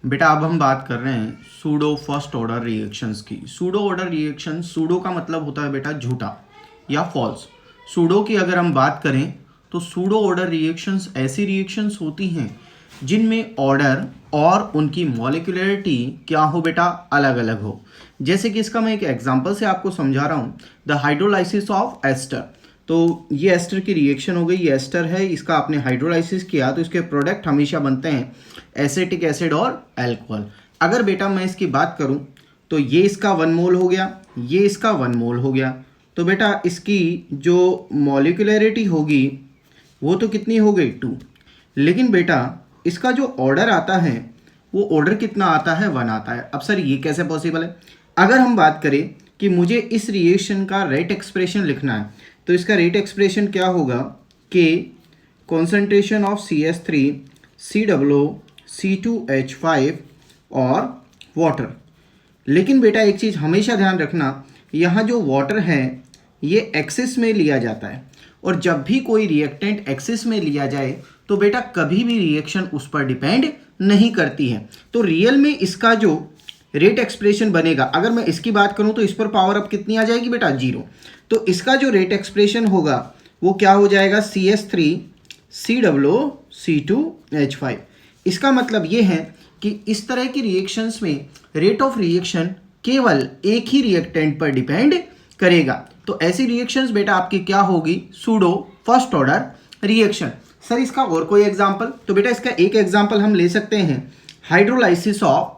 बेटा अब हम बात कर रहे हैं सूडो फर्स्ट ऑर्डर रिएक्शंस की। सूडो ऑर्डर रिएक्शन, सूडो का मतलब होता है बेटा झूठा या फॉल्स। सूडो की अगर हम बात करें तो सूडो ऑर्डर रिएक्शंस ऐसी रिएक्शंस होती हैं जिनमें ऑर्डर और उनकी मॉलिक्यूलरिटी क्या हो बेटा, अलग अलग हो। जैसे कि इसका मैं एक एग्जांपल से आपको समझा रहा हूँ, द हाइड्रोलाइसिस ऑफ एस्टर। तो ये एस्टर की रिएक्शन हो गई, ये एस्टर है, इसका आपने हाइड्रोलाइसिस किया तो इसके प्रोडक्ट हमेशा बनते हैं एसिटिक एसिड और अल्कोहल। अगर बेटा मैं इसकी बात करूं तो ये इसका 1 मोल हो गया, ये इसका 1 मोल हो गया, तो बेटा इसकी जो मॉलिक्यूलरिटी होगी वो तो कितनी हो गई 2। लेकिन बेटा इसका जो ऑर्डर आता है वो ऑर्डर कितना आता है, 1 आता है। अब सर ये कैसे पॉसिबल है? अगर हम बात करें कि मुझे इस रिएक्शन का रेट एक्सप्रेशन लिखना है तो इसका रेट एक्सप्रेशन क्या होगा कि concentration of CH3 COO C2H5 और वाटर। लेकिन बेटा एक चीज़ हमेशा ध्यान रखना, यहाँ जो वाटर है ये एक्सिस में लिया जाता है, और जब भी कोई रिएक्टेंट एक्सिस में लिया जाए तो बेटा कभी भी रिएक्शन उस पर डिपेंड नहीं करती है। तो रियल में इसका जो रेट एक्सप्रेशन बनेगा, अगर मैं इसकी बात करूं तो इस पर पावर अब कितनी आ जाएगी बेटा, 0। तो इसका जो रेट एक्सप्रेशन होगा वो क्या हो जाएगा, CH3 COO C2H5। इसका मतलब ये है कि इस तरह की रिएक्शंस में रेट ऑफ रिएक्शन केवल एक ही रिएक्टेंट पर डिपेंड करेगा। तो ऐसी रिएक्शंस बेटा आपकी क्या होगी, pseudo first order reaction. Sir इसका और कोई एग्जांपल? तो बेटा इसका एक एग्जांपल हम ले सकते हैं, हाइड्रोलाइसिस ऑफ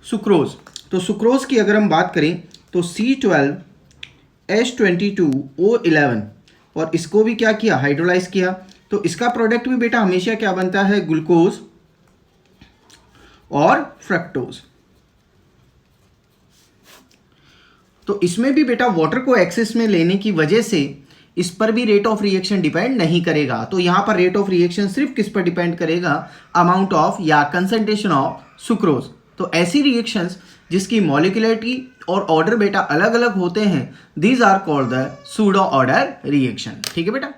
सुक्रोज। तो सुक्रोज की अगर हम बात करें तो C12H22O11, और इसको भी क्या किया, हाइड्रोलाइज किया, तो इसका प्रोडक्ट भी बेटा हमेशा क्या बनता है, ग्लूकोज और फ्रक्टोज। तो इसमें भी बेटा वाटर को एक्सेस में लेने की वजह से इस पर भी रेट ऑफ रिएक्शन डिपेंड नहीं करेगा। तो यहां पर रेट ऑफ रिएक्शन सिर्फ किस पर डिपेंड करेगा, अमाउंट ऑफ या कंसंट्रेशन ऑफ सुक्रोज। तो ऐसी रिएक्शंस जिसकी मॉलिक्यूलरिटी और ऑर्डर बेटा अलग अलग होते हैं, these are called the pseudo order reaction. ठीक है बेटा।